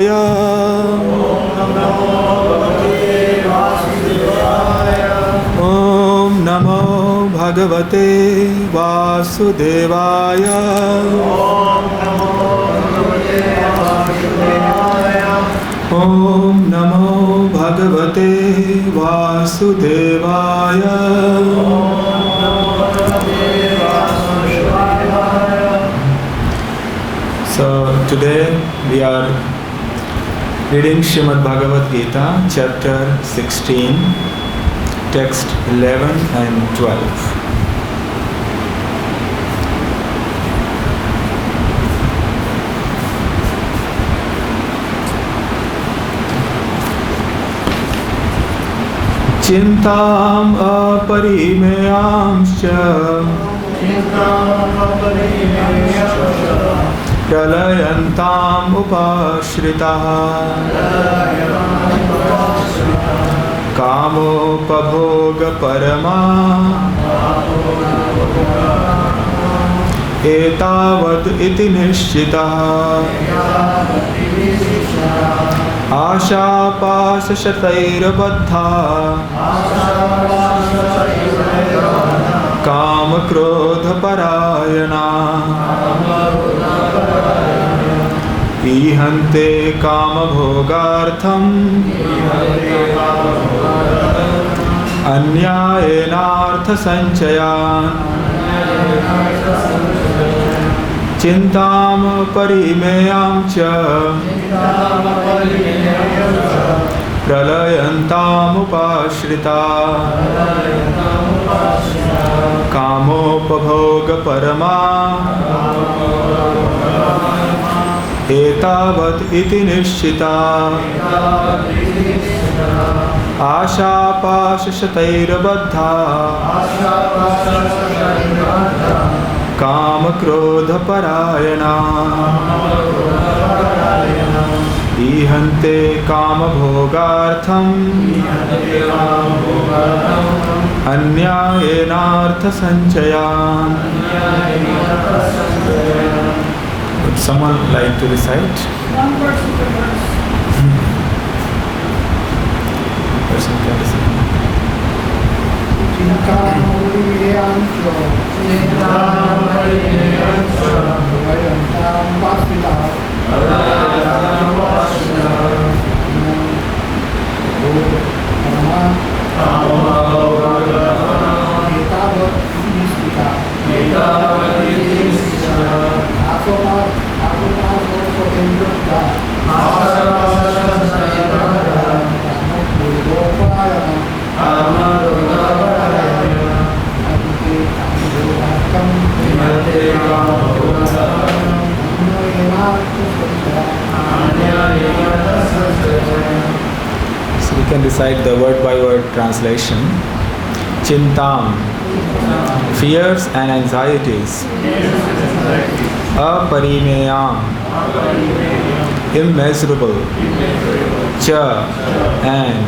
Om Namo Bhagavate Vasudevaya. Om Namo Bhagavate Vasudevaya. So today we are reading Srimad Bhagavad Gita, chapter 16, text 11 and 12. Chintam aparimeyamscha pralayantam upashritaha kamopabhoga parama etavad iti nishchitaha आशापाशशतैर्बद्धा कामक्रोधपरायणा ईहन्ते कामभोगार्थम् अन्यायेनार्थसञ्चयान् चिन्ताम परिमेयां च प्रलयन्तामुपाश्रिता कामोपभोगपरमा एतावत् इति निश्चिता आशापाशशतैर्बद्धा कामक्रोधपरायणा ईहन्ते कामभोगार्थम् अन्यायेनार्थसञ्चयान्. Would someone like to recite? One person per verse. Person can recite. So we can recite the word by word translation. Chintam, fears and anxieties. Aparimeyam, immeasurable. Cha, and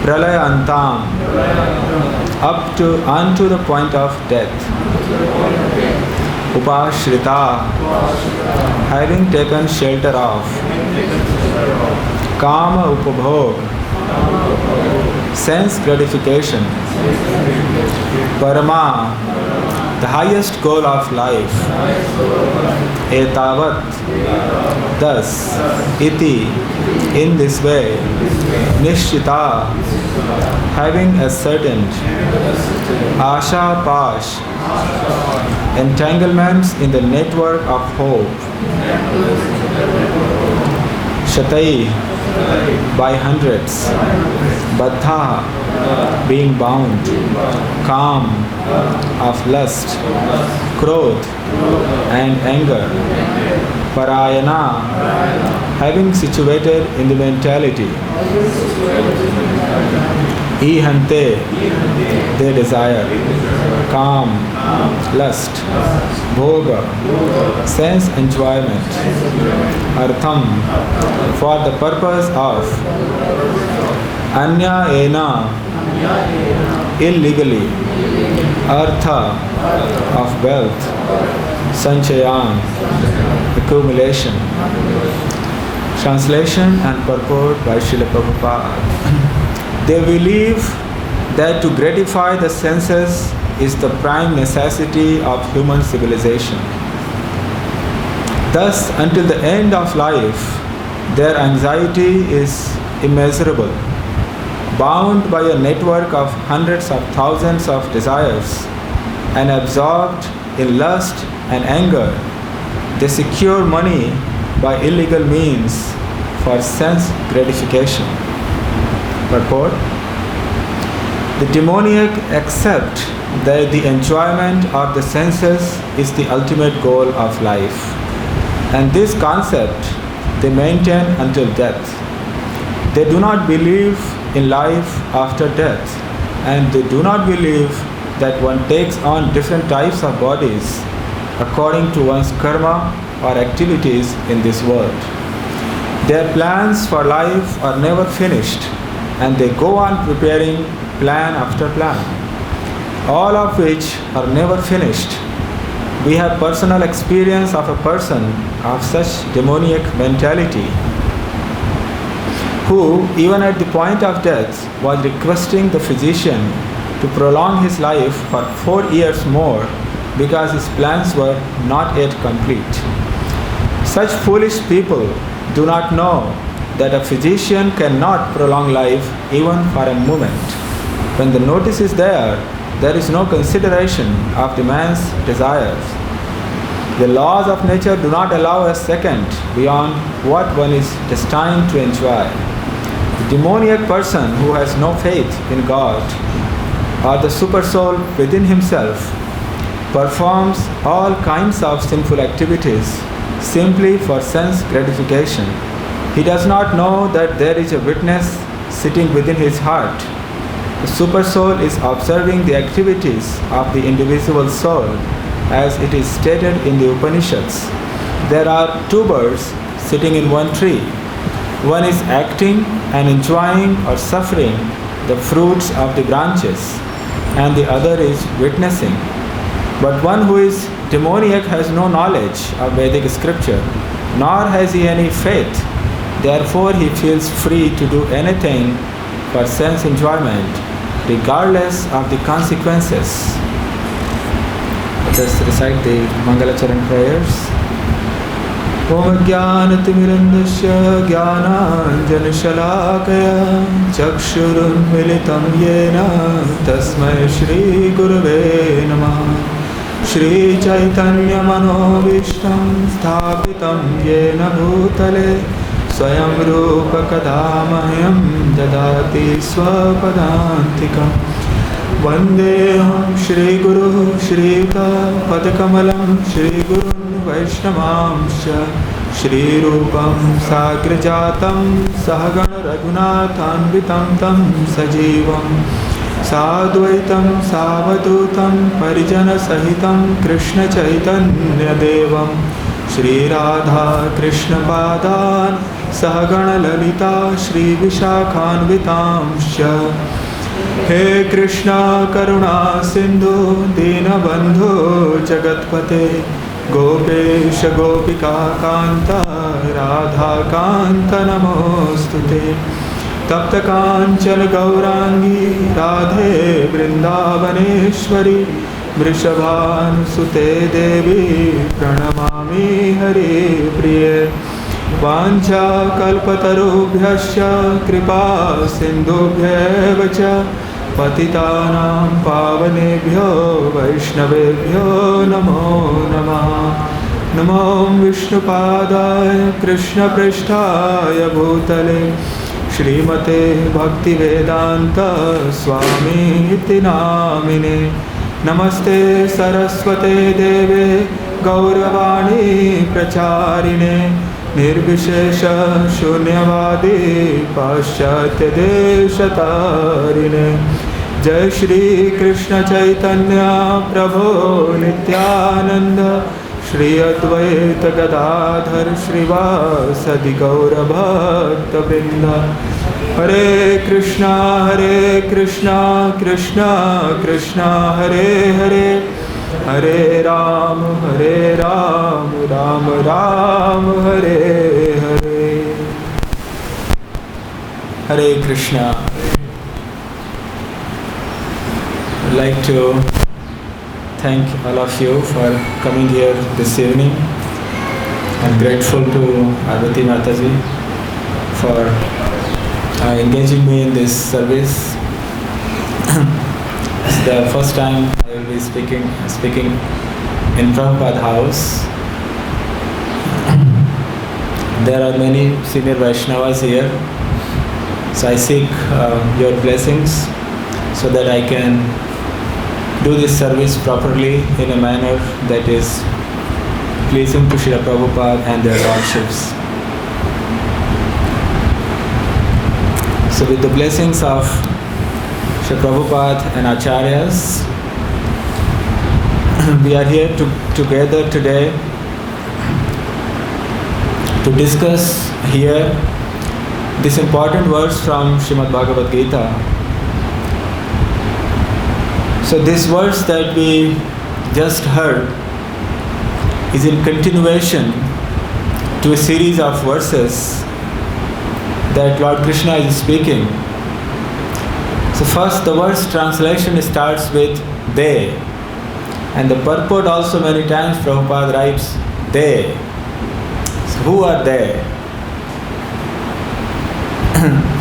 pralayantam, up to unto the point of death. Upashrita, having taken shelter of. Kama upabhog, sense gratification. Parama, the highest goal of life. Etavat, thus. Iti, in this way. Nishchita, having ascertained. Asha pash, entanglements in the network of hope. Shatai, by hundreds. Baddha, being bound. Kam, of lust. Krodh, and anger. Parayana, having situated in the mentality. Ihante, they desire. Kam, lust. Bhoga, sense enjoyment. Artham, for the purpose of. Anya ena, illegally. Artha, of wealth. Sanchayan, accumulation. Translation and purport by Srila Prabhupada. They believe that to gratify the senses is the prime necessity of human civilization. Thus, until the end of life, their anxiety is immeasurable. Bound by a network of hundreds of thousands of desires and absorbed in lust and anger, they secure money by illegal means for sense gratification. Purport: the demoniac accept that the enjoyment of the senses is the ultimate goal of life, and this concept they maintain until death. They do not believe in life after death, and they do not believe that one takes on different types of bodies according to one's karma or activities in this world. Their plans for life are never finished, and they go on preparing plan after plan, all of which are never finished. We have personal experience of a person of such demoniac mentality who, even at the point of death, was requesting the physician to prolong his life for 4 years more because his plans were not yet complete. Such foolish people do not know that a physician cannot prolong life even for a moment. When the notice is there, there is no consideration of the man's desires. The laws of nature do not allow a second beyond what one is destined to enjoy. The demoniac person who has no faith in God or the supersoul within himself performs all kinds of sinful activities simply for sense gratification. He does not know that there is a witness sitting within his heart. The supersoul is observing the activities of the individual soul, as it is stated in the Upanishads. There are 2 birds sitting in one tree. One is acting and enjoying or suffering the fruits of the branches, and the other is witnessing. But one who is demoniac has no knowledge of Vedic scripture, nor has he any faith. Therefore, he feels free to do anything for sense enjoyment, regardless of the consequences. Let us recite the Mangalacharan prayers. Om Jnanatimirandasya Jnananjana Shalakaya Chakshurun Militam Yena Tasmai Shri Gurave Namah. Shri Chaitanya Manobishtam Sthapitam Yena Bhutale Swayam Rupa Kadamahyam Dadati Swapadantikam. Vandeham Shri Guru Shri Padakamalam Shri Guru Vaishnavamsha Shri Rupam Sagrajatam Sahagana Raghunathanvitam Tam Sajivam Sadvaitam Savadutam Parijana Sahitam Krishna Chaitanya Devam Shri Radha Krishna Padan Sahagana Lalita Shri Vishakhanvitamsha. He Krishna Karuna Sindhu Dinabandhu Jagatpate Gopesha Gopika Kanta Radha Kanta Namostute Tapta Kanchana Gaurangi Radhe Vrindavaneshwari Vrishabhan Sute Devi Pranamami Hari Priye Vancha Kalpatarubhyasya Kripa Sindhubhyev Cha Patitanam Pavanebhyo Vaishnavebhyo Namo Namah. Namo Vishnupadaya Krishna Prishtaya Bhutale Shrimate Bhaktivedanta Swami Iti Namine. Namaste Saraswate Deve Gauravani Pracharine Nirvishesha Shunyavadi Paschatya Deshatarine. Jai Shri Krishna Chaitanya Prabhu Nityananda Shri Advaita Gadadhar Shrivasadi Gaura Bhakta Vrinda. Hare Krishna Krishna Krishna Hare Hare Hare Ram Ram Ram Hare Hare. Hare Krishna. I'd like to thank all of you for coming here this evening. I'm grateful to Arvati Mataji for engaging me in this service. It's the first time I will be speaking in Prabhupada house. There are many senior Vaishnavas here, so I seek your blessings so that I can do this service properly in a manner that is pleasing to Srila Prabhupada and their lordships. So with the blessings of Srila Prabhupada and Acharyas, we are here together today to discuss here this important verse from Srimad Bhagavad Gita. So this verse that we just heard is in continuation to a series of verses that Lord Krishna is speaking. So first the verse translation starts with they, and the purport also many times Prabhupada writes they. So who are they?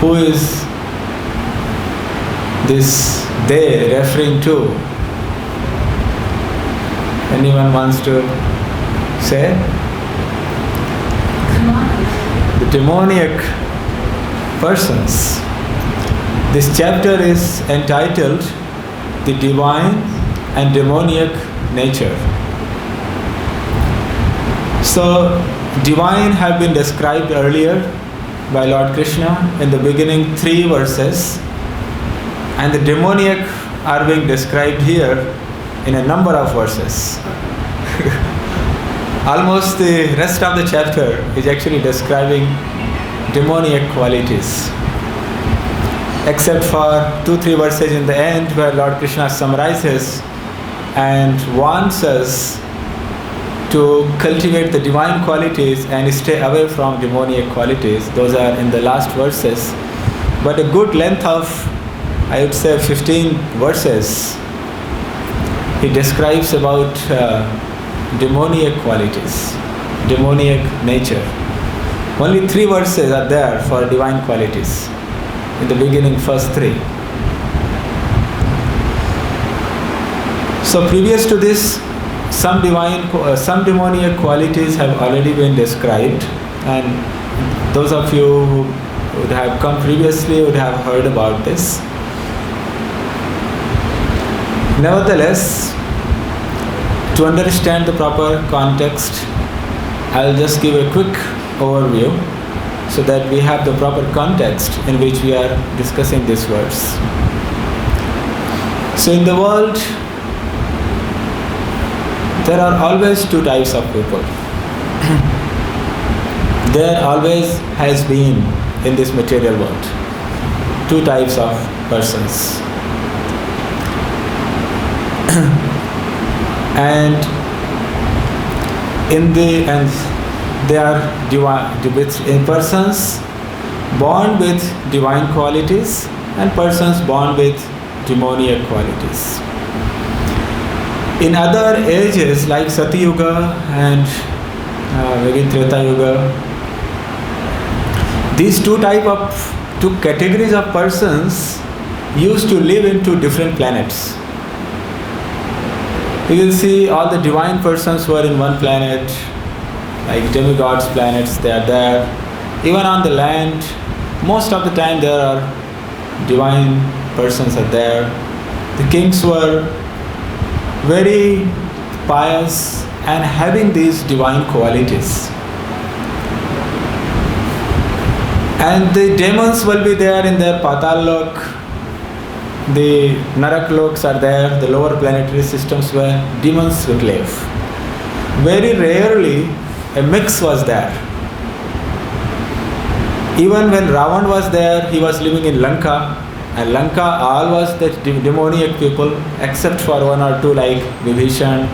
Who is this they referring to? Anyone wants to say? The demoniac persons. This chapter is entitled The Divine and Demoniac Nature. So, divine have been described earlier by Lord Krishna in the beginning 3 verses, and the demoniac are being described here in a number of verses. Almost the rest of the chapter is actually describing demoniac qualities, except for 2-3 verses in the end where Lord Krishna summarizes and wants us to cultivate the divine qualities and stay away from demoniac qualities. Those are in the last verses. But a good length of, I would say, 15 verses, he describes about demoniac qualities, demoniac nature. Only 3 verses are there for divine qualities. In the beginning, first 3. So previous to this, some demoniac qualities have already been described, and those of you who would have come previously would have heard about this. Nevertheless, to understand the proper context, I'll just give a quick overview so that we have the proper context in which we are discussing this verse. So in the world, there are always 2 types of people. There always has been in this material world 2 types of persons. and they are in persons born with divine qualities and persons born with demoniac qualities. In other ages like Sati Yuga and maybe Treta Yuga, these 2 categories of persons used to live in 2 different planets. You will see all the divine persons were in one planet, like demigods planets, they are there. Even on the land, most of the time there are divine persons are there. The kings were very pious and having these divine qualities. And the demons will be there in their Patal Lok, the Narak Loks are there, the lower planetary systems where demons would live. Very rarely a mix was there. Even when Ravan was there, he was living in Lanka, and Lanka all was the demoniac people except for 1 or 2 like Vibhishan.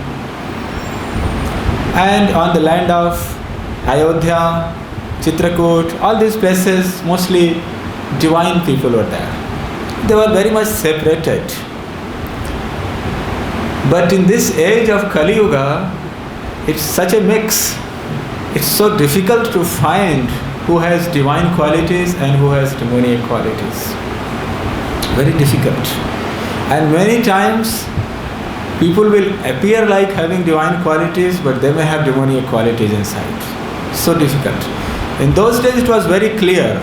And on the land of Ayodhya, Chitrakoot, all these places, mostly divine people were there. They were very much separated. But in this age of Kali Yuga, it's such a mix. It's so difficult to find who has divine qualities and who has demoniac qualities. Very difficult. And many times people will appear like having divine qualities, but they may have demoniac qualities inside. So difficult. In those days it was very clear.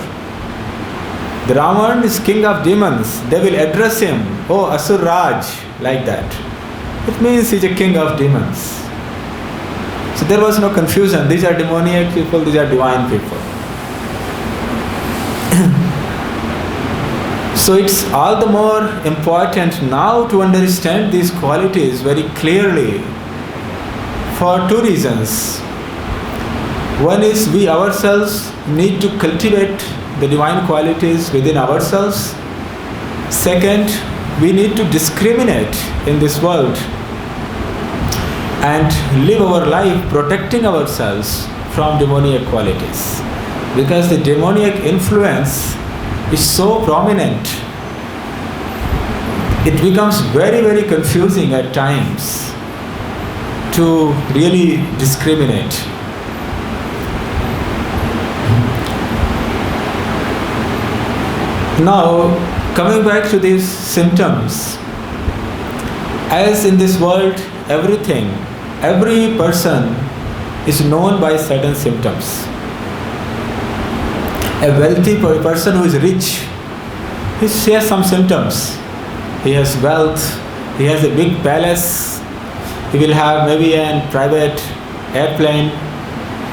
The Ravan is king of demons. They will address him, oh Asur Raj, like that. It means he's a king of demons. So there was no confusion. These are demoniac people, these are divine people. So it's all the more important now to understand these qualities very clearly for two reasons. One is we ourselves need to cultivate the divine qualities within ourselves. Second, we need to discriminate in this world and live our life protecting ourselves from demoniac qualities. Because the demoniac influence is so prominent, it becomes very, very confusing at times to really discriminate. Now, coming back to these symptoms, as in this world, every person is known by certain symptoms. A wealthy person who is rich, he has some symptoms. He has wealth, he has a big palace, he will have maybe a private airplane,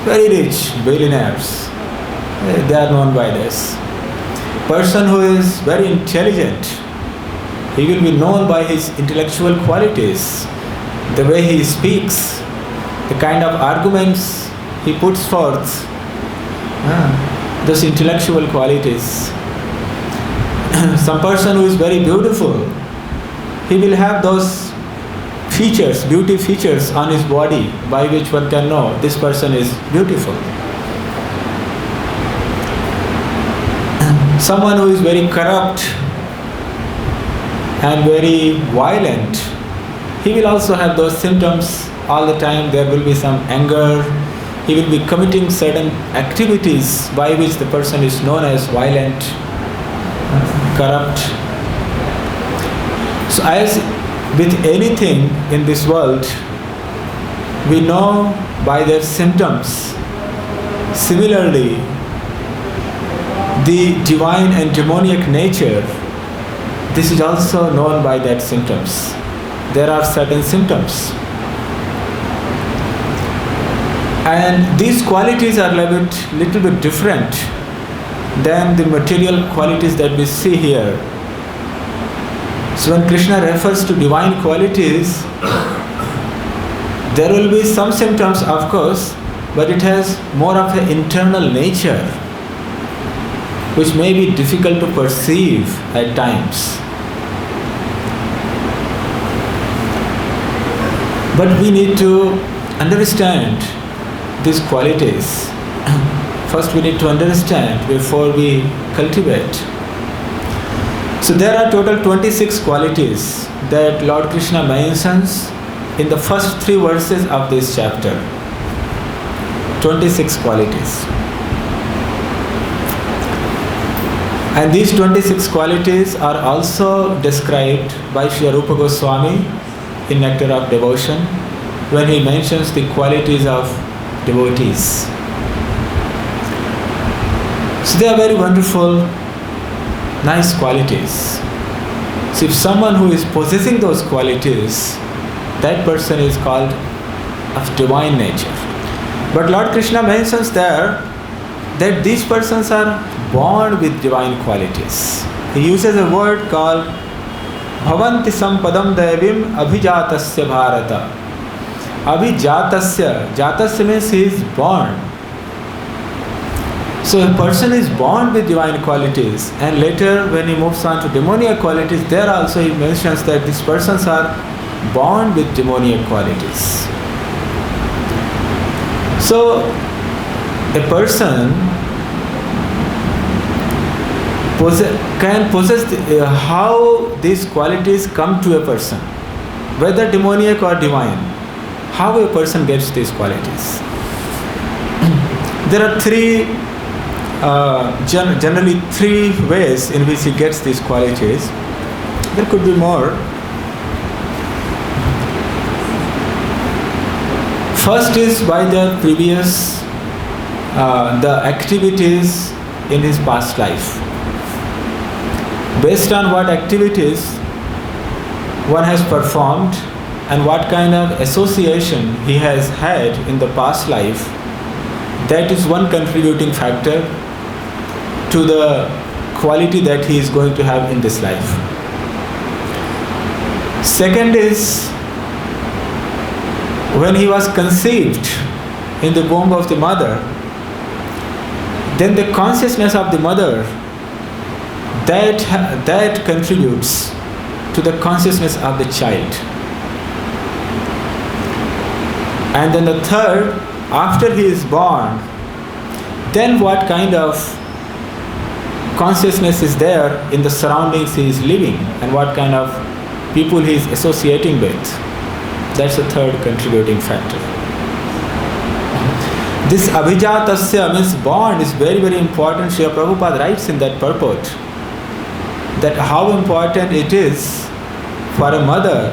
very rich billionaires. They are known by this. Person who is very intelligent, he will be known by his intellectual qualities, the way he speaks, the kind of arguments he puts forth, those intellectual qualities. Some person who is very beautiful, he will have those features, beauty features on his body by which one can know this person is beautiful. Someone who is very corrupt and very violent, he will also have those symptoms all the time. There will be some anger. He will be committing certain activities by which the person is known as violent, corrupt. So as with anything in this world, we know by their symptoms. Similarly, the divine and demoniac nature, this is also known by that symptoms. There are certain symptoms. And these qualities are a little bit different than the material qualities that we see here. So when Krishna refers to divine qualities, there will be some symptoms, of course, but it has more of an internal nature, which may be difficult to perceive at times. But we need to understand these qualities. First we need to understand before we cultivate. So there are total 26 qualities that Lord Krishna mentions in the first 3 verses of this chapter. 26 qualities. And these 26 qualities are also described by Sri Rupa Goswami in Nectar of Devotion when he mentions the qualities of devotees. So they are very wonderful, nice qualities. So if someone who is possessing those qualities, that person is called of divine nature. But Lord Krishna mentions there that these persons are born with divine qualities. He uses a word called Bhavanti sampadam devim abhijatasya bharata. Abhijatasya. Jatasya means he is born. So a person is born with divine qualities, and later when he moves on to demoniac qualities, there also he mentions that these persons are born with demoniac qualities. So a person can possess how these qualities come to a person, whether demoniac or divine, how a person gets these qualities. There are generally three ways in which he gets these qualities. There could be more. First is by the previous, the activities in his past life. Based on what activities one has performed and what kind of association he has had in the past life, that is one contributing factor to the quality that he is going to have in this life. Second is when he was conceived in the womb of the mother, then the consciousness of the mother that contributes to the consciousness of the child. And then the third, after he is born, then what kind of consciousness is there in the surroundings he is living and what kind of people he is associating with. That's the third contributing factor. This abhijatasya means born is very, very important. Srila Prabhupada writes in that purport that how important it is for a mother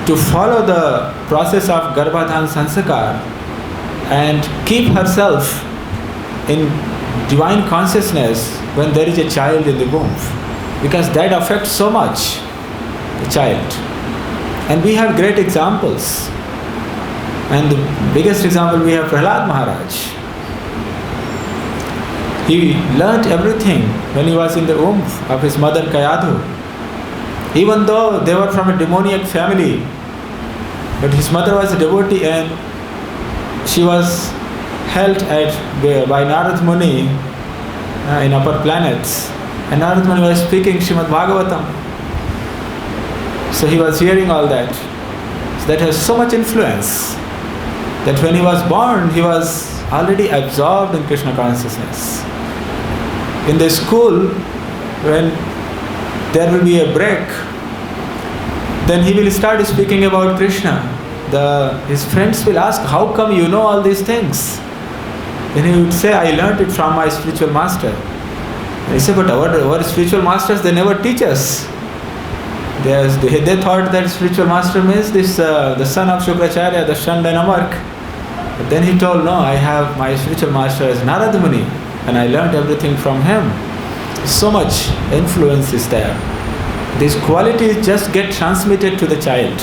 to follow the process of Garbhadhan Sanskar and keep herself in divine consciousness when there is a child in the womb, because that affects so much the child. And we have great examples. And the biggest example we have Prahlad Maharaj. He learnt everything when he was in the womb of his mother Kayadhu. Even though they were from a demoniac family, but his mother was a devotee and she was held by Narad Muni in upper planets. And Narad Muni was speaking Srimad Bhagavatam. So he was hearing all that. So that has so much influence that when he was born, he was already absorbed in Krishna consciousness. In the school, when there will be a break, then he will start speaking about Krishna. His friends will ask, how come you know all these things? Then he would say, I learnt it from my spiritual master. And he said, but our spiritual masters, they never teach us. They thought that spiritual master means this, the son of Shukracharya, the Shandanamark. But then he told, no, I have my spiritual master as Narad Muni, and I learned everything from him. So much influence is there. These qualities just get transmitted to the child.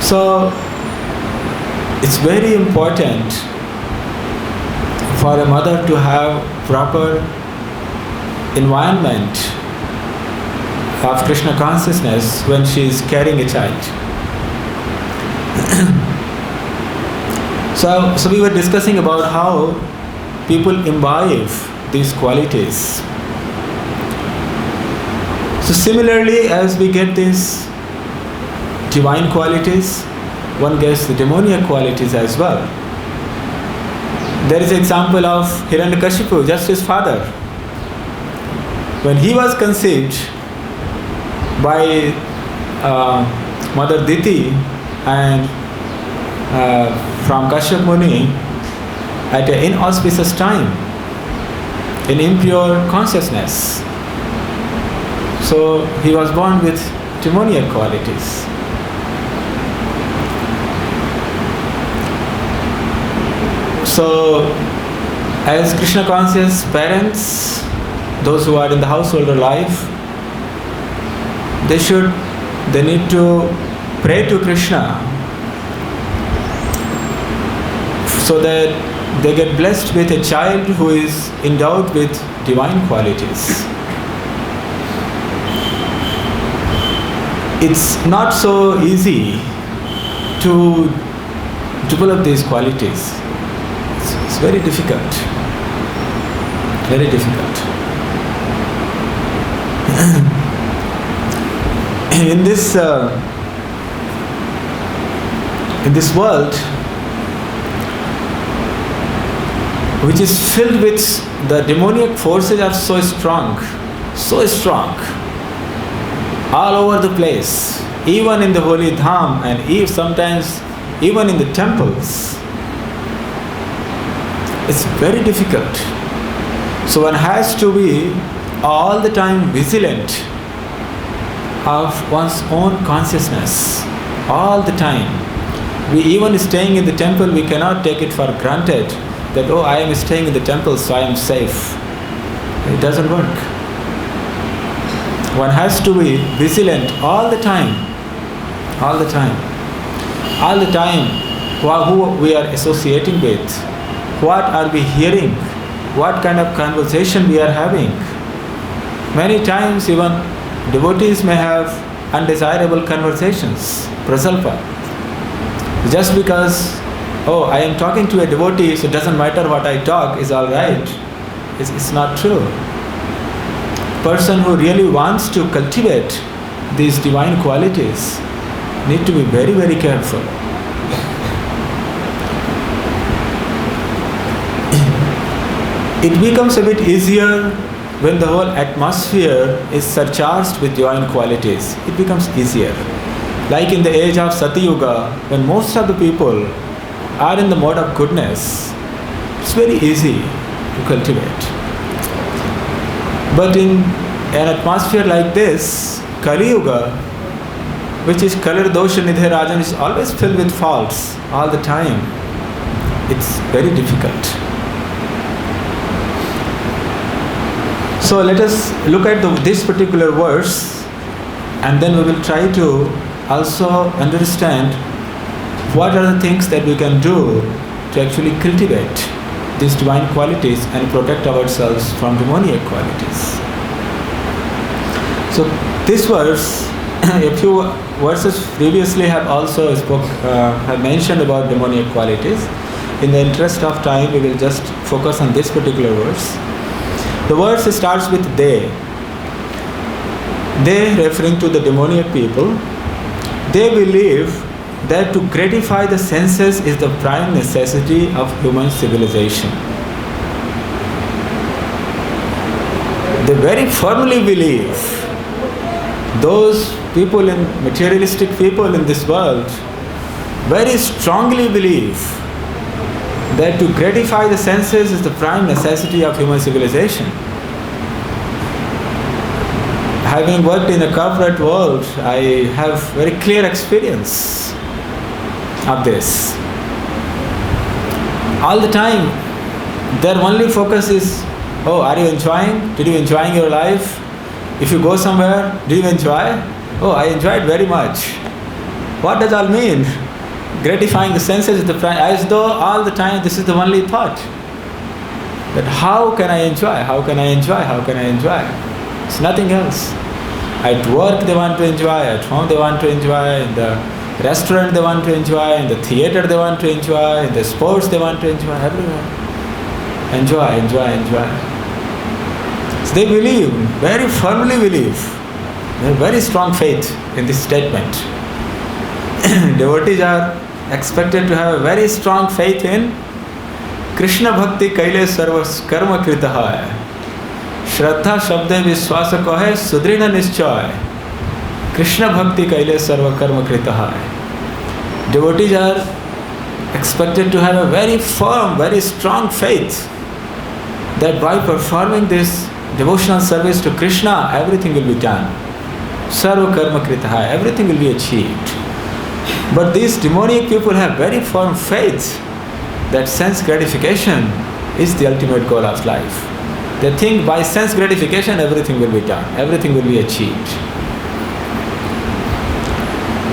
So, it's very important for a mother to have proper environment of Krishna consciousness when she is carrying a child. So we were discussing about how people imbibe these qualities. So similarly, as we get these divine qualities, one gets the demoniac qualities as well. There is an example of Hiranyakashipu, just his father. When he was conceived by Mother Diti and from Kashyap Muni at an inauspicious time, in impure consciousness. So he was born with demoniac qualities. So, as Krishna conscious parents, those who are in the householder life, they need to pray to Krishna so that they get blessed with a child who is endowed with divine qualities. It's not so easy to develop these qualities. It's very difficult. Very difficult. In this world, which is filled with the demoniac forces are so strong, all over the place, even in the holy dham and sometimes even in the temples. It's very difficult. So one has to be all the time vigilant of one's own consciousness, all the time. We even staying in the temple, we cannot take it for granted that, oh, I am staying in the temple, so I am safe. It doesn't work. One has to be vigilant all the time, who we are associating with, what are we hearing, what kind of conversation we are having. Many times even devotees may have undesirable conversations, prasalpa. Just because, oh, I am talking to a devotee, so it doesn't matter what I talk, is all right. It's not true. Person who really wants to cultivate these divine qualities need to be very, very careful. It becomes a bit easier when the whole atmosphere is surcharged with divine qualities. It becomes easier. Like in the age of Sati Yuga, when most of the people are in the mode of goodness, it's very easy to cultivate. But in an atmosphere like this, Kali Yuga, which is Kalir Dosha Nidhe Rajan, is always filled with faults all the time. It's very difficult. So let us look at this particular verse, and then we will try to also understand what are the things that we can do to actually cultivate these divine qualities and protect ourselves from demoniac qualities. So this verse, a few verses previously have also have mentioned about demoniac qualities. In the interest of time, we will just focus on this particular verse. The verse starts with they. They, referring to the demoniac people, they believe that to gratify the senses is the prime necessity of human civilization. They very firmly believe, those people materialistic people in this world, very strongly believe that to gratify the senses is the prime necessity of human civilization. Having worked in a corporate world, I have very clear experience of this. All the time, their only focus is, oh, are you enjoying? Did you enjoy your life? If you go somewhere, do you enjoy? Oh, I enjoyed very much. What does all mean? Gratifying the senses is the prime, as though all the time this is the only thought. That how can I enjoy? How can I enjoy? How can I enjoy? It's nothing else. At work they want to enjoy, at home they want to enjoy, in the restaurant they want to enjoy, in the theater they want to enjoy, in the sports they want to enjoy, everywhere. Enjoy, enjoy, enjoy. So they believe, very firmly believe, they have very strong faith in this statement. Devotees are expected to have a very strong faith in Krishna Bhakti Kaile Sarva Karma Kritaha hai. Shraddha Shabde Vishwasa ko hai Sudrina Nischay. Krishna Bhakti Kaile Sarva Karma Kritaha hai. Devotees are expected to have a very firm, very strong faith that by performing this devotional service to Krishna, everything will be done. Sarva Karma Kritaha, everything will be achieved. But these demoniac people have very firm faith that sense gratification is the ultimate goal of life. They think by sense gratification everything will be done, everything will be achieved.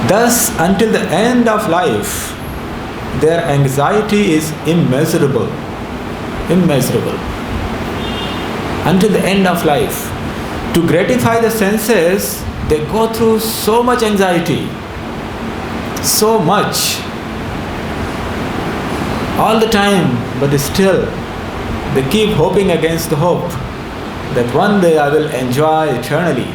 Thus, until the end of life, their anxiety is immeasurable. Immeasurable. Until the end of life. To gratify the senses, they go through so much anxiety. So much. All the time, but still, they keep hoping against the hope that one day I will enjoy eternally,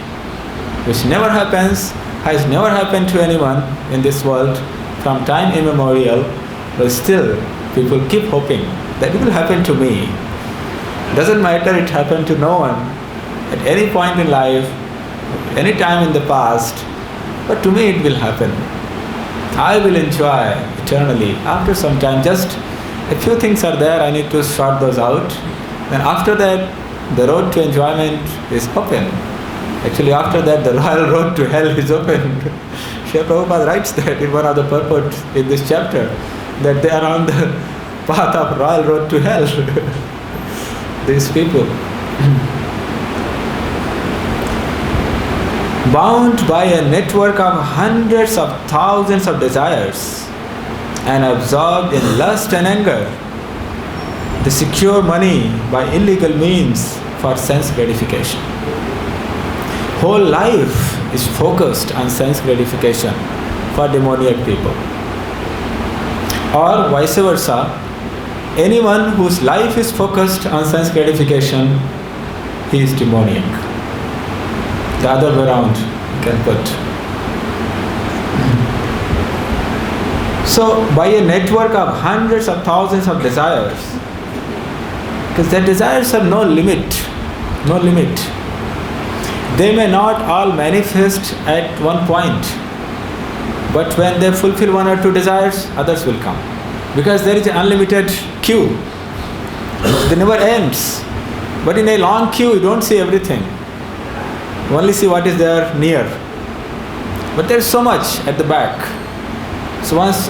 which never happens, has never happened to anyone in this world from time immemorial, but still people keep hoping that it will happen to me. Doesn't matter it happened to no one at any point in life, any time in the past, but to me it will happen. I will enjoy eternally. After some time, just a few things are there, I need to sort those out. Then after that, the road to enjoyment is open. Actually, after that, the royal road to hell is open. Srila Prabhupada writes that in one of the purports in this chapter, that they are on the path of royal road to hell. These people. Bound by a network of hundreds of thousands of desires and absorbed in lust and anger, they secure money by illegal means for sense gratification. Whole life is focused on sense gratification for demoniac people. Or vice versa, anyone whose life is focused on sense gratification, he is demoniac. The other way around, you can put. So, by a network of hundreds of thousands of desires, because their desires have no limit, no limit. They may not all manifest at one point, but when they fulfill one or two desires, others will come. Because there is an unlimited queue. It never ends. But in a long queue, you don't see everything. You only see what is there near. But there is so much at the back. So once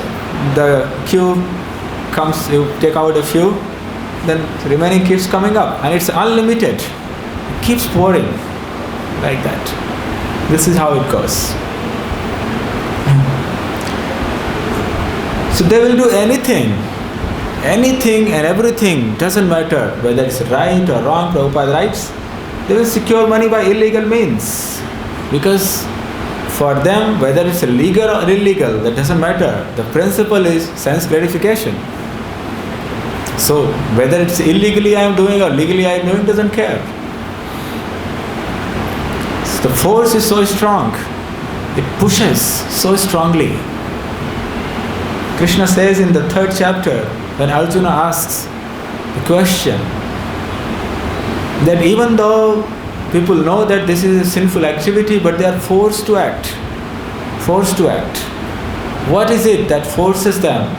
the queue comes, you take out a few, then the remaining keeps coming up. And it's unlimited. It keeps pouring like that. This is how it goes. So they will do anything and everything, doesn't matter whether it's right or wrong. Prabhupada writes, they will secure money by illegal means. Because for them, whether it's legal or illegal, that doesn't matter. The principle is sense gratification. So whether it's illegally I am doing or legally I am doing, doesn't care. So the force is so strong. It pushes so strongly. Krishna says in the 3rd chapter, when Arjuna asks the question, that even though people know that this is a sinful activity, but they are forced to act. Forced to act. What is it that forces them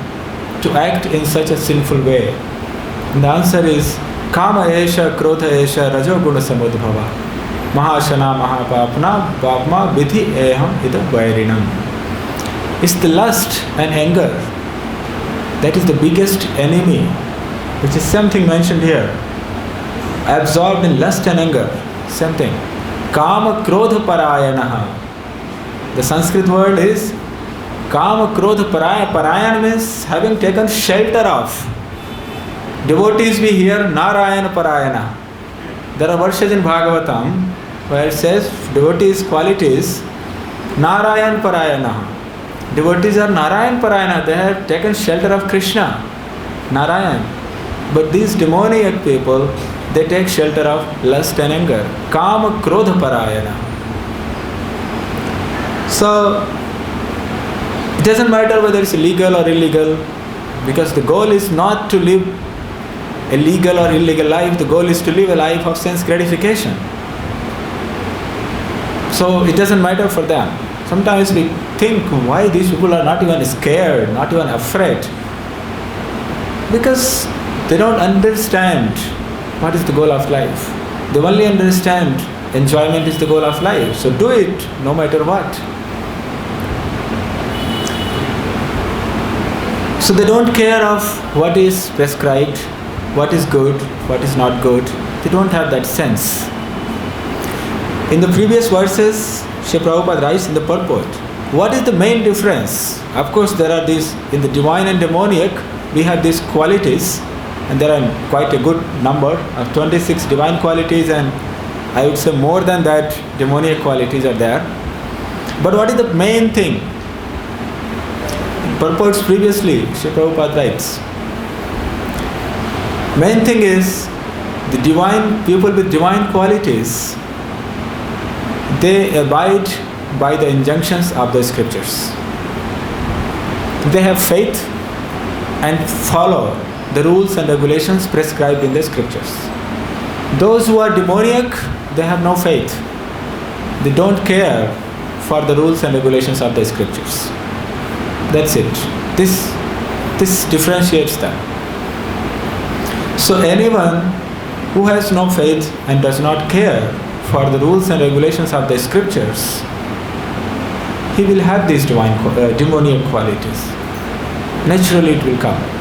to act in such a sinful way? And the answer is, Kama esha, Krodha esha, Rajo guna samudbhava, Mahashana mahapapna, Papma vidhi eham ida vairinam. It's the lust and anger. That is the biggest enemy, which is something mentioned here. Absorbed in lust and anger. Same thing. Kama krodha parayanaha. The Sanskrit word is Kama krodha paraya. Parayan means having taken shelter of. Devotees we hear Narayana parayana. There are verses in Bhagavatam where it says devotees' qualities Narayan parayana. Devotees are Narayan parayana. They have taken shelter of Krishna, Narayan. But these demoniac people, they take shelter of lust and anger. Kama krodha parayana. So, it doesn't matter whether it's legal or illegal, because the goal is not to live a legal or illegal life. The goal is to live a life of sense gratification. So, it doesn't matter for them. Sometimes we think why these people are not even scared, not even afraid. Because they don't understand what is the goal of life. They only understand enjoyment is the goal of life. So do it no matter what. So they don't care of what is prescribed, what is good, what is not good. They don't have that sense. In the previous verses, Srila Prabhupada writes in the purport, what is the main difference? Of course, there are these, in the divine and demoniac, we have these qualities, and there are quite a good number of 26 divine qualities, and I would say more than that, demoniac qualities are there. But what is the main thing? In purports previously, Srila Prabhupada writes, main thing is, the divine people with divine qualities, they abide by the injunctions of the scriptures. They have faith and follow the rules and regulations prescribed in the scriptures. Those who are demoniac, they have no faith. They don't care for the rules and regulations of the scriptures. That's it. This differentiates them. So anyone who has no faith and does not care for the rules and regulations of the scriptures, he will have these demoniac qualities. Naturally it will come.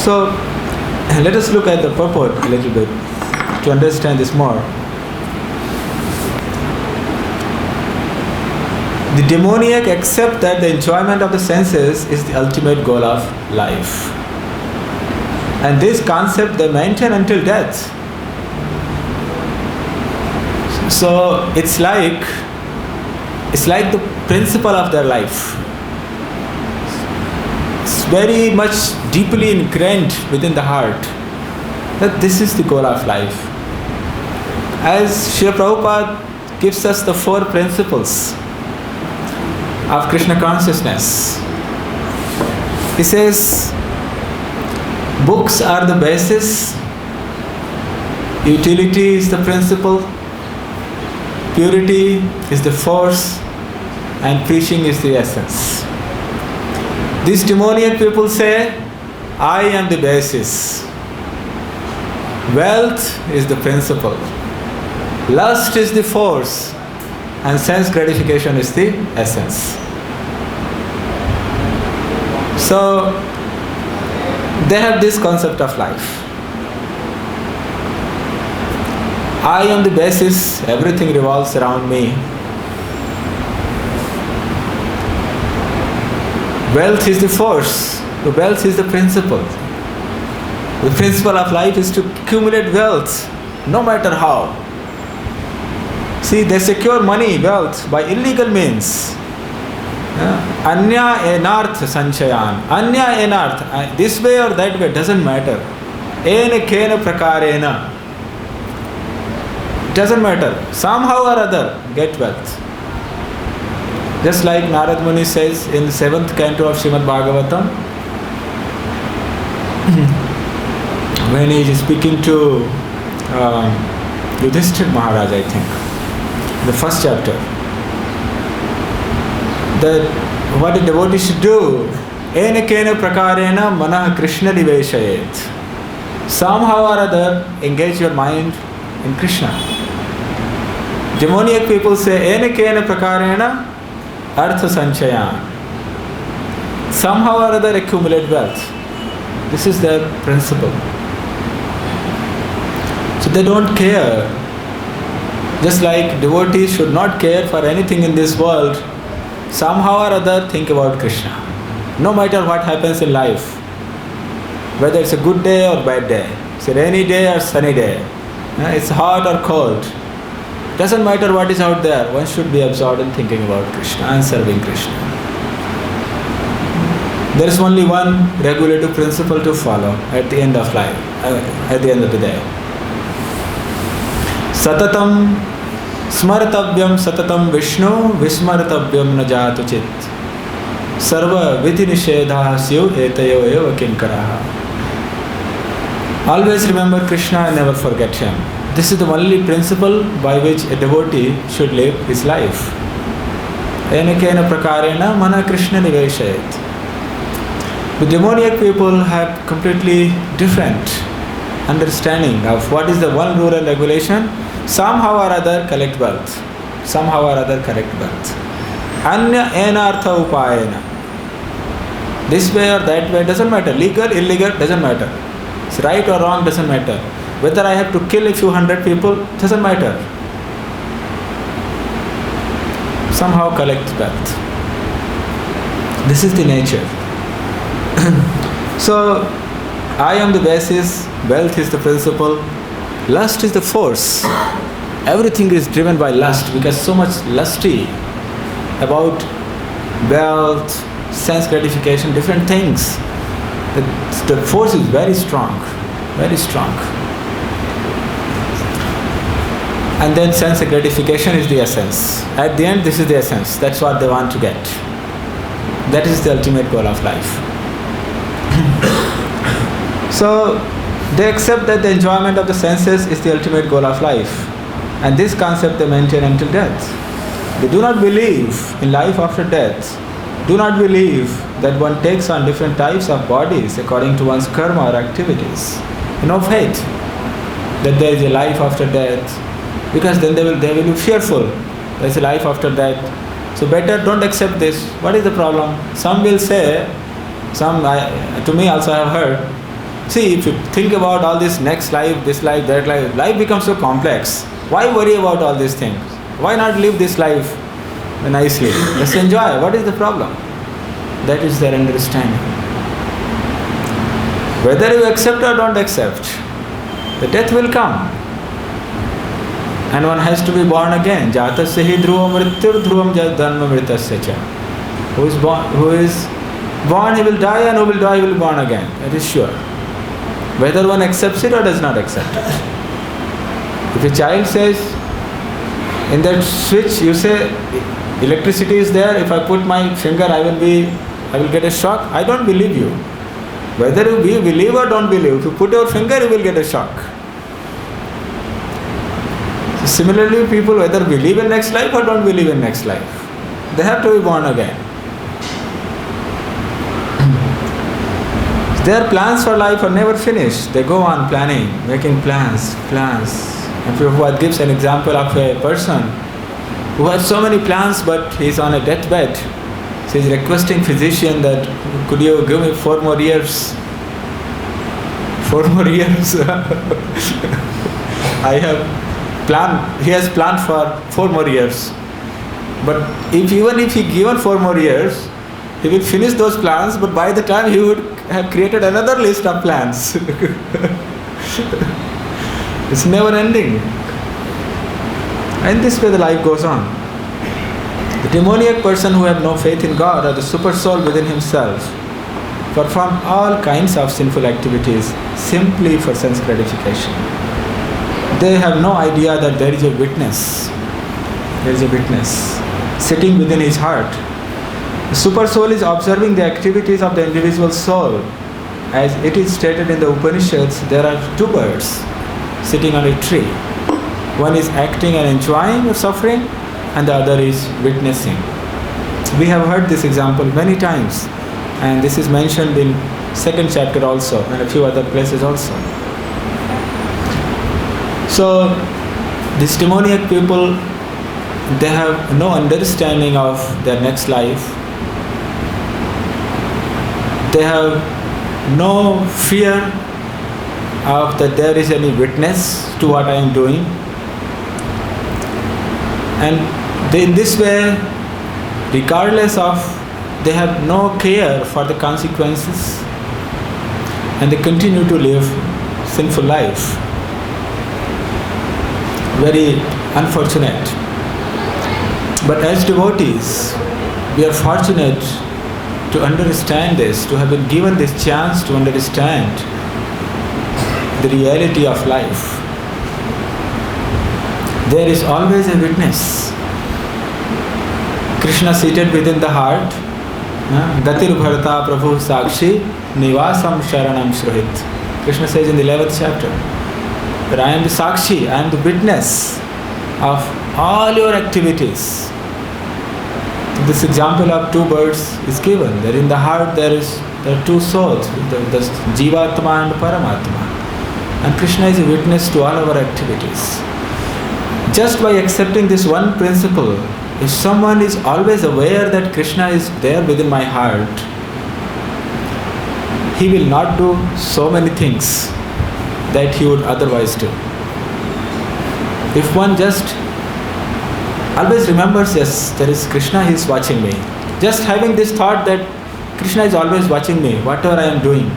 So let us look at the purport a little bit to understand this more. The demoniac accept that the enjoyment of the senses is the ultimate goal of life. And this concept they maintain until death. So it's like the principle of their life. It's very much deeply ingrained within the heart that this is the goal of life. As Srila Prabhupada gives us the 4 principles of Krishna consciousness, he says, books are the basis, utility is the principle, purity is the force, and preaching is the essence. These demoniac people say, I am the basis. Wealth is the principle. Lust is the force. And sense gratification is the essence. So, they have this concept of life. I am the basis, everything revolves around me. Wealth is the force, the wealth is the principle. The principle of life is to accumulate wealth, no matter how. See, they secure money, wealth by illegal means. Anya enarth sanchayan. Anya enarth. This way or that way, doesn't matter. Ena kena prakarena. Doesn't matter. Somehow or other, get wealth. Just like Narad Muni says in the 7th canto of Srimad Bhagavatam, when he is speaking to Yudhishthira Maharaj, I think, the 1st chapter, that what a devotee should do, ena kena prakarena manah Krishna niveshayet. Somehow or other, engage your mind in Krishna. Demoniac people say, ena kena prakarena artha sanchayan. Somehow or other accumulate wealth. This is their principle. So they don't care. Just like devotees should not care for anything in this world, somehow or other think about Krishna. No matter what happens in life, whether it's a good day or bad day, it's a rainy day or sunny day, it's hot or cold, doesn't matter what is out there, one should be absorbed in thinking about Krishna and serving Krishna. There is only one regulative principle to follow at the end of life, at the end of the day. Satatam Smartavyam Satatam Vishnu Vismartavyam Najatu Chit Sarva Vidhi Nishedha Syu Etayo Eva Kinkaraha. Always remember Krishna and never forget Him. This is the only principle by which a devotee should live his life. Ena kena prakarena mana Krishna niveshayet. The demoniac people have completely different understanding of what is the one rule and regulation. Somehow or other collect wealth. Somehow or other collect wealth. Anya enartha upayena. This way or that way doesn't matter. Legal, illegal, doesn't matter. It's right or wrong, doesn't matter. Whether I have to kill a few hundred people, doesn't matter. Somehow collect wealth. This is the nature. So, I am the basis, wealth is the principle, lust is the force. Everything is driven by lust because so much lusty about wealth, sense gratification, different things. The force is very strong, very strong. And then sense gratification is the essence. At the end, this is the essence. That's what they want to get. That is the ultimate goal of life. So they accept that the enjoyment of the senses is the ultimate goal of life. And this concept they maintain until death. They do not believe in life after death. Do not believe that one takes on different types of bodies according to one's karma or activities. No faith that there is a life after death, because then they will be fearful. There is a life after death. So better don't accept this. What is the problem? Some will say, to me also I have heard, see, if you think about all this next life, this life, that life becomes so complex. Why worry about all these things? Why not live this life nicely? Just enjoy. What is the problem? That is their understanding. Whether you accept or don't accept, the death will come. And one has to be born again. Jatasya hi dhruvam mrityur dhruvam dharma mritasya cha. Who is born, he will die, and who will die, he will be born again. That is sure. Whether one accepts it or does not accept it. If a child says, in that switch, you say, electricity is there, if I put my finger, I will get a shock. I don't believe you. Whether you believe or don't believe, if you put your finger, you will get a shock. So similarly, people whether believe in next life or don't believe in next life, they have to be born again. Their plans for life are never finished. They go on planning, making plans. And Prabhupada gives an example of a person who has so many plans, but he is on a deathbed. So he is requesting physician that, could you give me 4 more years? 4 more years. He has planned for 4 more years. But even if he given 4 more years, he will finish those plans, but by the time he would have created another list of plans. It's never ending. And this way the life goes on. The demoniac person who have no faith in God or the super soul within himself perform all kinds of sinful activities simply for sense gratification. They have no idea that there is a witness. There is a witness sitting within his heart. The super soul is observing the activities of the individual soul. As it is stated in the Upanishads, there are 2 birds sitting on a tree. One is acting and enjoying or suffering, and the other is witnessing. We have heard this example many times, and this is mentioned in 2nd chapter also, and a few other places also. So, these demoniac people, they have no understanding of their next life. They have no fear of that there is any witness to what I am doing. And in this way, regardless of, they have no care for the consequences, and they continue to live sinful life. Very unfortunate. But as devotees, we are fortunate to understand this, to have been given this chance to understand the reality of life. There is always a witness. Krishna seated within the heart. Gatir bharata prabhu sakshi nivasam sharanam shruhit. Krishna says in the 11th chapter that I am the sakshi, I am the witness of all your activities. This example of 2 birds is given. There in the heart there are 2 souls, the Jivatma and Paramatma. And Krishna is a witness to all our activities. Just by accepting this one principle, if someone is always aware that Krishna is there within my heart, he will not do so many things that he would otherwise do. If one just always remembers, yes, there is Krishna, he is watching me. Just having this thought that Krishna is always watching me, whatever I am doing.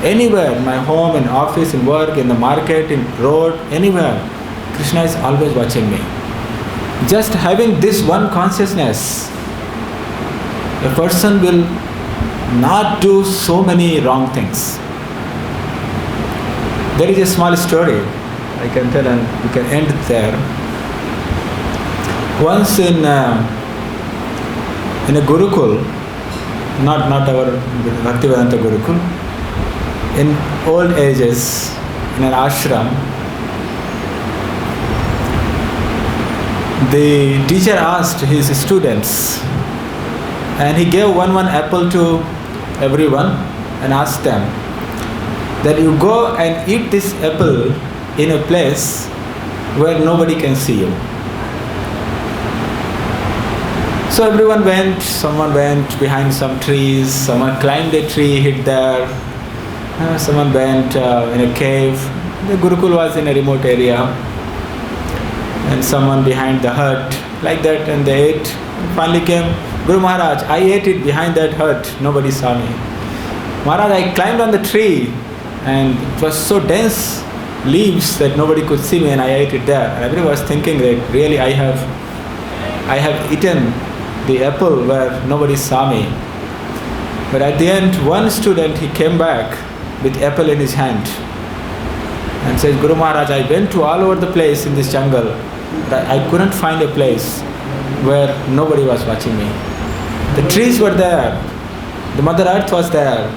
Anywhere, in my home, in office, in work, in the market, in road, anywhere, Krishna is always watching me. Just having this one consciousness, a person will not do so many wrong things. There is a small story I can tell, and we can end it there. Once in in a Gurukul, not our Bhaktivedanta Gurukul, in old ages, in an ashram, the teacher asked his students, and he gave one apple to everyone and asked them that you go and eat this apple in a place where nobody can see you. So everyone went, someone went behind some trees, someone climbed a tree, hid there, someone went in a cave. The Gurukul was in a remote area, and someone behind the hut, like that, and they ate. Finally came, Guru Maharaj, I ate it behind that hut, nobody saw me. Maharaj, I climbed on the tree, and it was so dense leaves that nobody could see me, and I ate it there. And everyone was thinking that really I have eaten the apple where nobody saw me. But at the end, one student, he came back with apple in his hand and says, Guru Maharaj, I went to all over the place in this jungle, but I couldn't find a place where nobody was watching me. The trees were there, the Mother Earth was there,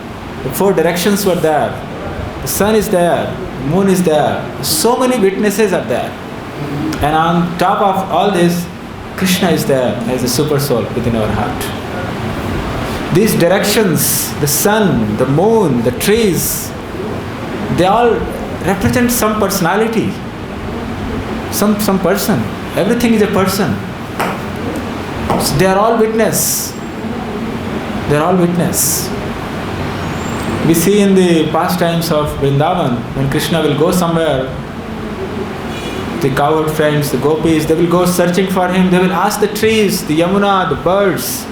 the four directions were there, the sun is there, the moon is there, so many witnesses are there. And on top of all this, Krishna is there as a super soul within our heart. These directions, the sun, the moon, the trees, they all represent some personality, some person. Everything is a person. So they are all witness. They are all witness. We see in the pastimes of Vrindavan, when Krishna will go somewhere, the cowherd friends, the gopis, they will go searching for him. They will ask the trees, the Yamuna, the birds,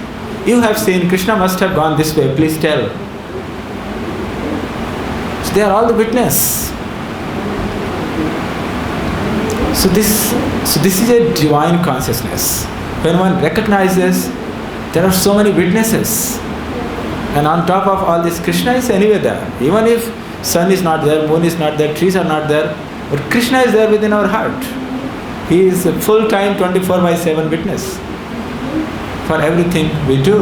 you have seen, Krishna must have gone this way, please tell. So they are all the witness. So this is a divine consciousness. When one recognizes there are so many witnesses, and on top of all this, Krishna is anywhere there. Even if sun is not there, moon is not there, trees are not there, but Krishna is there within our heart. He is a full-time 24/7 witness for everything we do.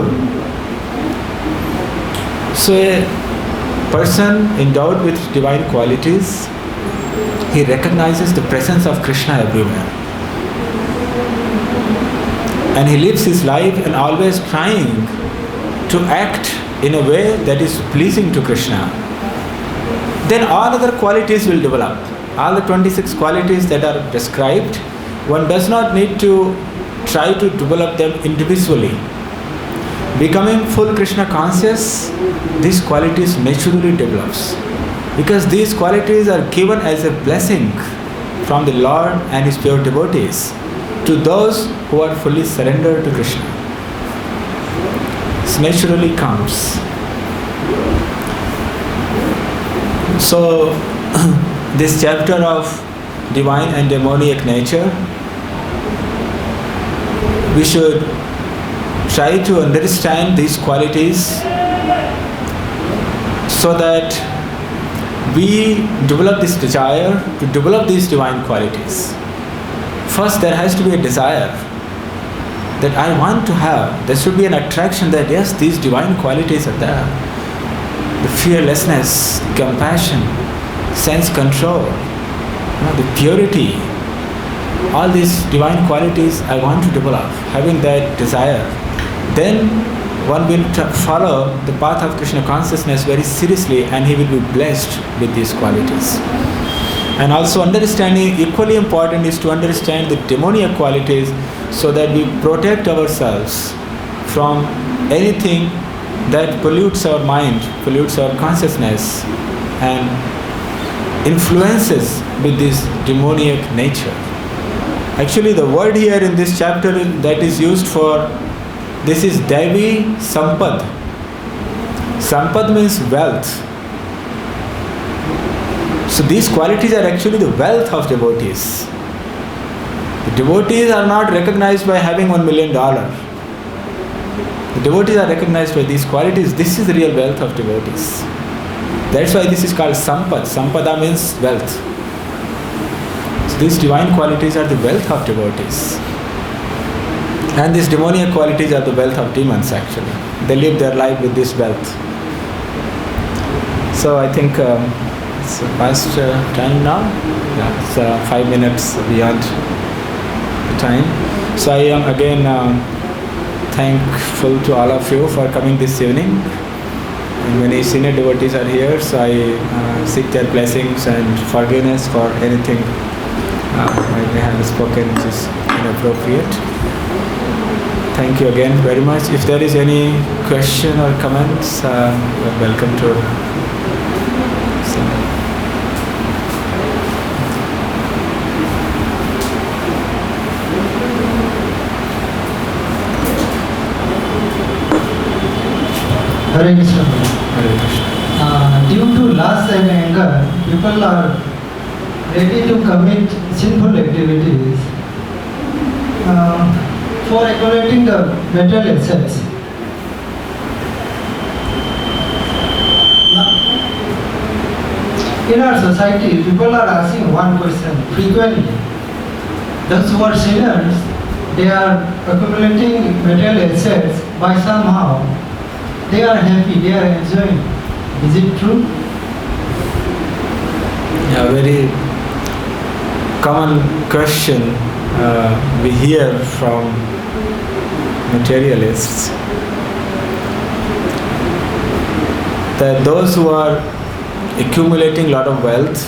So a person endowed with divine qualities, he recognizes the presence of Krishna everywhere. And he lives his life and always trying to act in a way that is pleasing to Krishna. Then all other qualities will develop. All the 26 qualities that are described, one does not need to try to develop them individually. Becoming full Krishna conscious, these qualities naturally develops. Because these qualities are given as a blessing from the Lord and His pure devotees to those who are fully surrendered to Krishna. It naturally comes. So, this chapter of divine and demoniac nature, we should try to understand these qualities so that we develop this desire to develop these divine qualities. First, there has to be a desire that I want to have. There should be an attraction that yes, these divine qualities are there. The fearlessness, compassion, sense control, the purity, all these divine qualities I want to develop, having that desire. Then one will follow the path of Krishna consciousness very seriously, and he will be blessed with these qualities. And also understanding, equally important is to understand the demoniac qualities so that we protect ourselves from anything that pollutes our mind, pollutes our consciousness, and influences with this demoniac nature. Actually, the word here in this chapter that is used for this is Devi Sampad. Sampad means wealth. So these qualities are actually the wealth of devotees. The devotees are not recognized by having $1 million. The devotees are recognized by these qualities. This is the real wealth of devotees. That's why this is called Sampad. Sampada means wealth. So these divine qualities are the wealth of devotees. And these demoniac qualities are the wealth of demons actually. They live their life with this wealth. So I think it's past time now. Yeah, it's 5 minutes beyond the time. So I am again thankful to all of you for coming this evening. And many senior devotees are here, so I seek their blessings and forgiveness for anything I may have spoken which is inappropriate. Thank you again very much. If there is any question or comments, you're welcome to. Hare Krishna. Hare Krishna. Due to lust and anger, people are ready to commit sinful activities for accumulating the material assets. In our society, people are asking one question frequently. Those who are sinners, they are accumulating material assets by somehow. They are happy, they are enjoying. Is it true? Yeah, very common question we hear from materialists, that those who are accumulating a lot of wealth,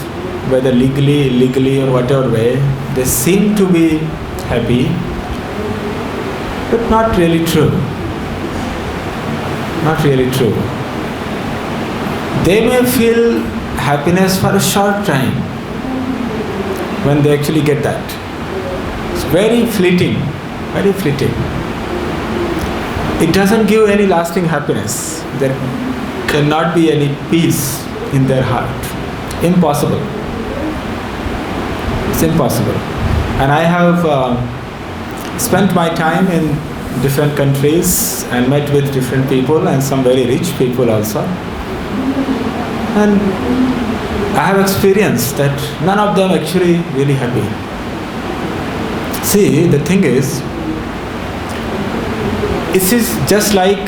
whether legally, illegally or whatever way, they seem to be happy, but not really true. Not really true. They may feel happiness for a short time when they actually get that. It's very fleeting, very fleeting. It doesn't give any lasting happiness. There cannot be any peace in their heart. Impossible. It's impossible. And I have spent my time in different countries and met with different people and some very rich people also. And I have experienced that none of them actually really happy. See, the thing is, it is just like,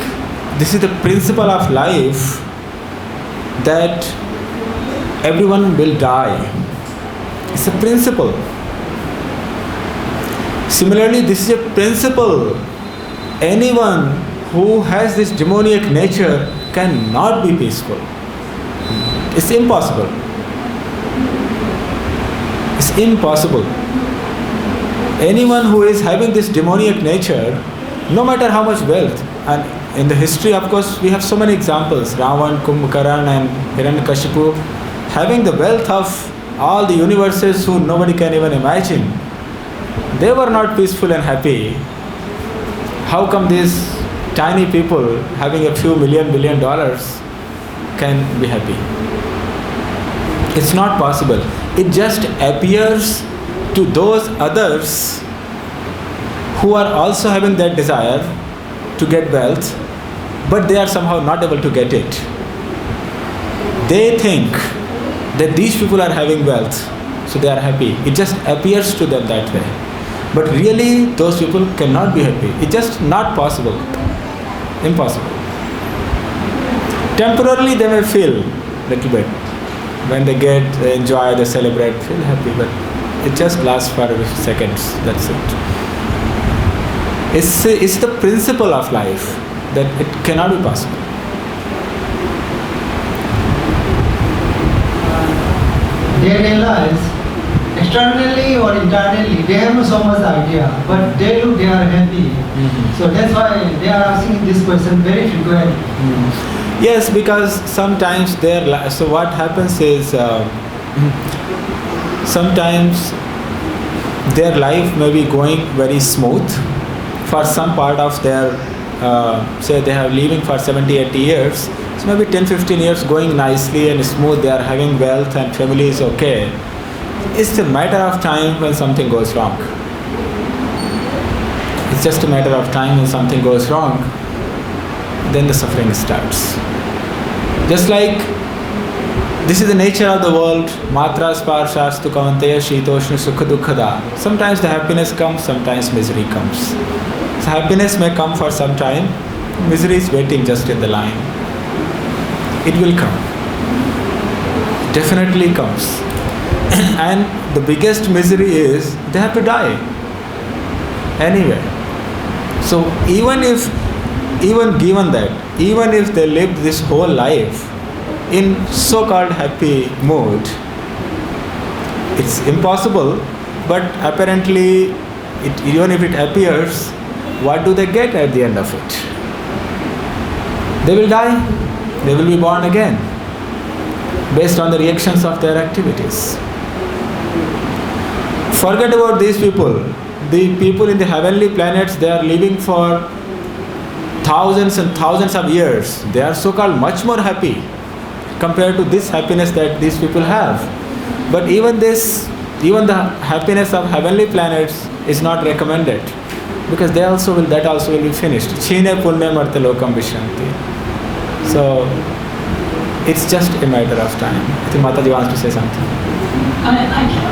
this is the principle of life, that everyone will die. It's a principle. Similarly, this is a principle. Anyone who has this demoniac nature cannot be peaceful. It's impossible. It's impossible. Anyone who is having this demoniac nature, no matter how much wealth, and in the history, of course, we have so many examples, Ravan, Kumbhakaran and Hiranyakashipu, having the wealth of all the universes who nobody can even imagine. They were not peaceful and happy. How come these tiny people having a few billion dollars can be happy? It's not possible. It just appears to those others who are also having that desire to get wealth, but they are somehow not able to get it. They think that these people are having wealth, so they are happy. It just appears to them that way. But really, those people cannot be happy. It's just not possible. Impossible. Temporarily, they may feel a little bit. When they get, they enjoy, they celebrate, feel happy, but it just lasts for a few seconds. That's it. It's the principle of life that it cannot be possible. They realize externally or internally they have so much idea, but they look they are happy. So that's why they are asking this question very frequently. Yes, because sometimes so what happens is sometimes their life may be going very smooth for some part of their say they have living for 70-80 years, so maybe 10-15 years going nicely and smooth, they are having wealth and family is okay. It's a matter of time when something goes wrong. It's just a matter of time when something goes wrong, then the suffering starts. Just like this is the nature of the world, matra sparshastu kavanteya shitoshna sukha dukkada. Sometimes the happiness comes, sometimes misery comes. So happiness may come for some time, misery is waiting just in the line. It will come. Definitely comes. And the biggest misery is they have to die anyway. So even given that, even if they lived this whole life in so-called happy mood, it's impossible, but apparently even if it appears, what do they get at the end of it? They will die, they will be born again, based on the reactions of their activities. Forget about these people. The people in the heavenly planets, they are living for thousands and thousands of years. They are so-called much more happy compared to this happiness that these people have. But even the happiness of heavenly planets is not recommended, because that also will be finished. Chine punya marte lokam vishanti. So it's just a matter of time. I think Mataji wants to say something. I cannot